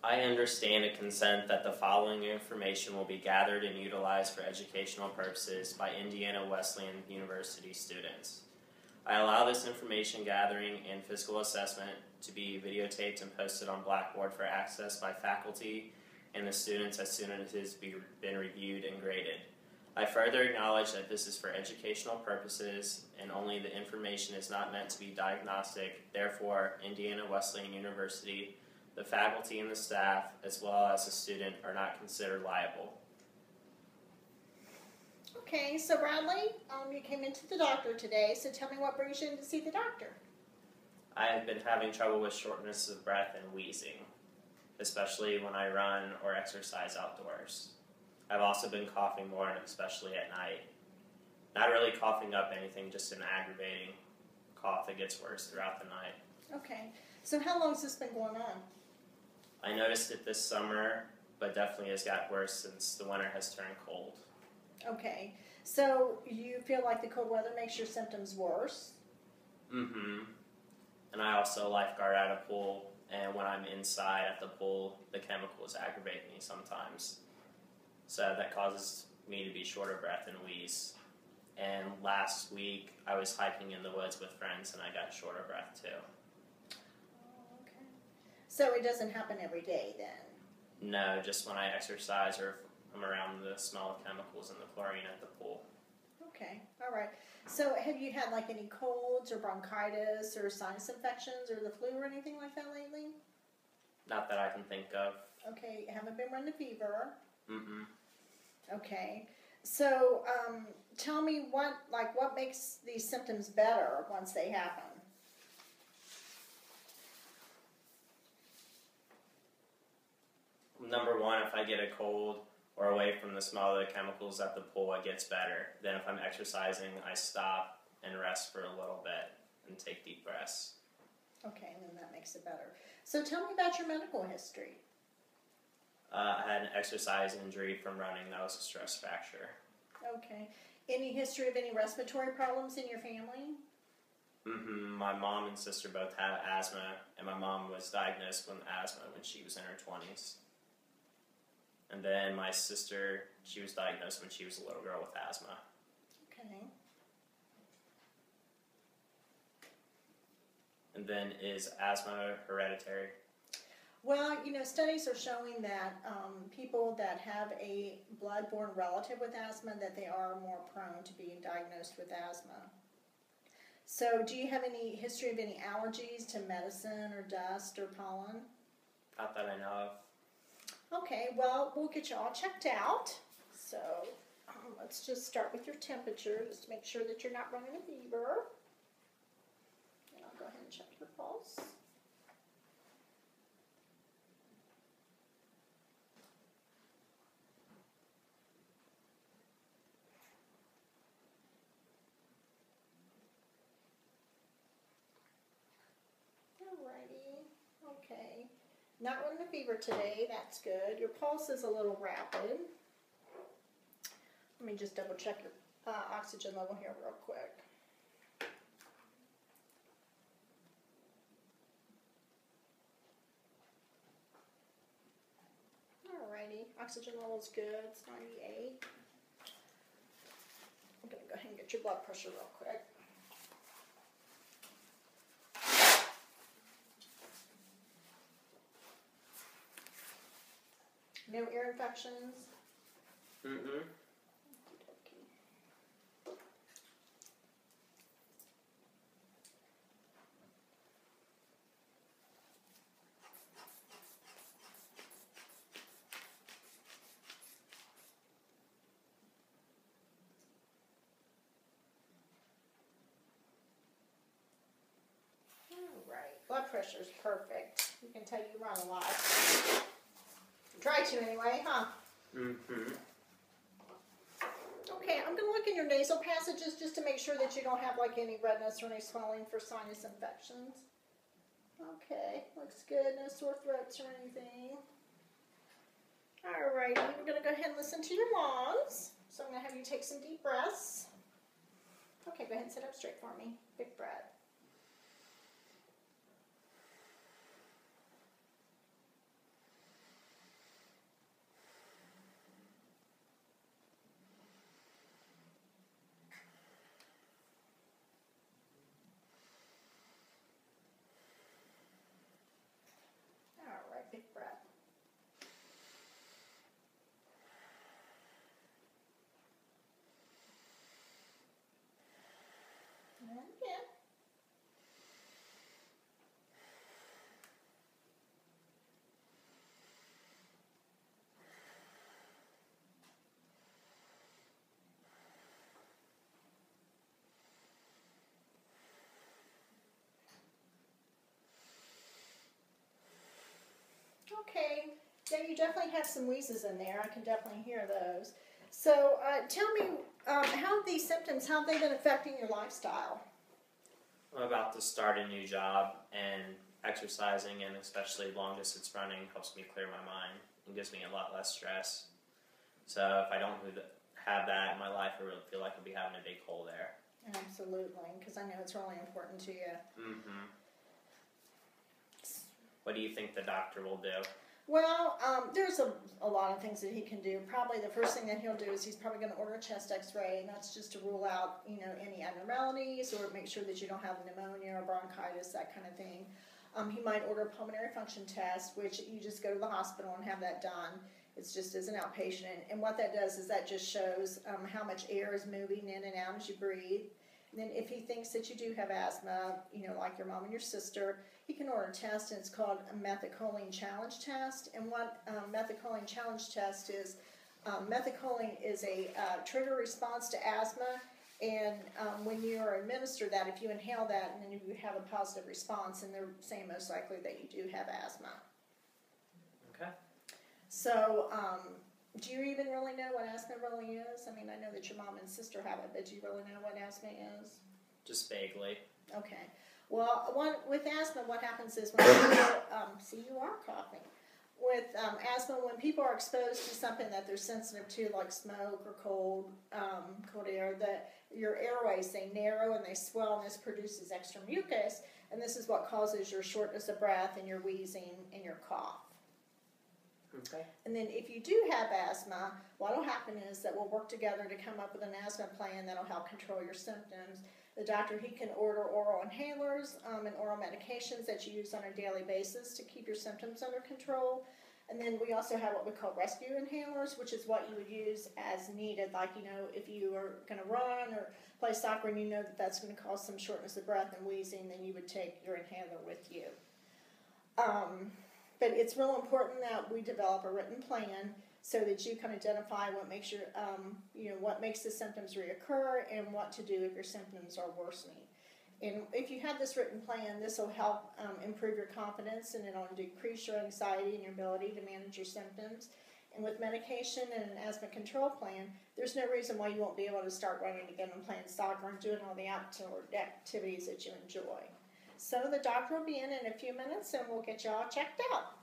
I understand and consent that the following information will be gathered and utilized for educational purposes by Indiana Wesleyan University students. I allow this information gathering and physical assessment to be videotaped and posted on Blackboard for access by faculty and the students as soon as it has been reviewed and graded. I further acknowledge that this is for educational purposes and only the information is not meant to be diagnostic. Therefore, Indiana Wesleyan University, the faculty and the staff, as well as the student, are not considered liable. Okay, so Bradley, you came into the doctor today, so tell me what brings you in to see the doctor. I have been having trouble with shortness of breath and wheezing, especially when I run or exercise outdoors. I've also been coughing more, and especially at night. Not really coughing up anything, just an aggravating cough that gets worse throughout the night. Okay, so how long has this been going on? I noticed it this summer, but definitely has got worse since the winter has turned cold. Okay, so you feel like the cold weather makes your symptoms worse? Mm-hmm. And I also lifeguard at a pool, and when I'm inside at the pool, the chemicals aggravate me sometimes. So that causes me to be short of breath and wheeze. And last week, I was hiking in the woods with friends, and I got short of breath too. Oh, okay. So it doesn't happen every day then? No, just when I exercise or if I'm around the smell of chemicals and the chlorine at the pool. Okay, all right. So have you had like any colds or bronchitis or sinus infections or the flu or anything like that lately? Not that I can think of. Okay, haven't been running a fever? Mm-mm. Okay, so tell me what makes these symptoms better once they happen? Number one, if I get a cold or away from the smell of the chemicals at the pool, it gets better. Then if I'm exercising, I stop and rest for a little bit and take deep breaths. Okay, and then that makes it better. So tell me about your medical history. I had an exercise injury from running. That was a stress fracture. Okay. Any history of any respiratory problems in your family? Mm-hmm. My mom and sister both have asthma, and my mom was diagnosed with asthma when she was in her 20s. And then my sister, she was diagnosed when she was a little girl with asthma. Okay. And then, is asthma hereditary? Well, you know, studies are showing that people that have a blood-borne relative with asthma, that they are more prone to being diagnosed with asthma. So do you have any history of any allergies to medicine or dust or pollen? Not that I know of. Okay, well, we'll get you all checked out. So let's just start with your temperature, just to make sure that you're not running a fever. And I'll go ahead and check your pulse. Alrighty, okay. Not running a fever today, that's good. Your pulse is a little rapid. Let me just double check your oxygen level here real quick. Alrighty, oxygen level is good, it's 98. I'm going to go ahead and get your blood pressure real quick. No ear infections? Mm-hmm. Alright, blood pressure is perfect. You can tell you run a lot. Try to anyway, huh? Mm-hmm. Okay, I'm going to look in your nasal passages just to make sure that you don't have like any redness or any swelling for sinus infections. Okay, looks good. No sore throats or anything. Alrighty, we're going to go ahead and listen to your lungs. So I'm going to have you take some deep breaths. Okay, go ahead and sit up straight for me. Big breath. big breath. And again. Okay, yeah, you definitely have some wheezes in there. I can definitely hear those. So tell me, how these symptoms, how have they been affecting your lifestyle? I'm about to start a new job, and exercising and especially long distance running helps me clear my mind and gives me a lot less stress. So if I don't have that in my life, I really feel like I'll be having a big hole there. Absolutely, because I know it's really important to you. Mm-hmm. What do you think the doctor will do? Well, there's a lot of things that he can do. Probably the first thing that he'll do is he's probably going to order a chest x-ray, and that's just to rule out, any abnormalities or make sure that you don't have pneumonia or bronchitis, that kind of thing. He might order a pulmonary function test, which you just go to the hospital and have that done. It's just as an outpatient. And what that does is that just shows how much air is moving in and out as you breathe. And then if he thinks that you do have asthma, like your mom and your sister, he can order a test, and it's called a methacholine challenge test. And what methacholine challenge test is, methacholine is a trigger response to asthma. And when you are administered that, if you inhale that, and then you have a positive response, and they're saying most likely that you do have asthma. Okay. So, do you even really know what asthma really is? I mean, I know that your mom and sister have it, but do you really know what asthma is? Just vaguely. Okay. Well, with asthma, what happens is when people, see, you are coughing. With asthma, when people are exposed to something that they're sensitive to, like smoke or cold air, your airways, they narrow and they swell, and this produces extra mucus, and this is what causes your shortness of breath and your wheezing and your cough. Okay. And then if you do have asthma, what will happen is that we'll work together to come up with an asthma plan that will help control your symptoms. The doctor, he can order oral inhalers and oral medications that you use on a daily basis to keep your symptoms under control. And then we also have what we call rescue inhalers, which is what you would use as needed. Like, if you are going to run or play soccer and you know that that's going to cause some shortness of breath and wheezing, then you would take your inhaler with you. But it's real important that we develop a written plan so that you can identify what makes what makes the symptoms reoccur and what to do if your symptoms are worsening. And if you have this written plan, this will help improve your confidence, and it'll decrease your anxiety and your ability to manage your symptoms. And with medication and an asthma control plan, there's no reason why you won't be able to start running again and playing soccer and doing all the outdoor activities that you enjoy. So the doctor will be in a few minutes, and we'll get you all checked out.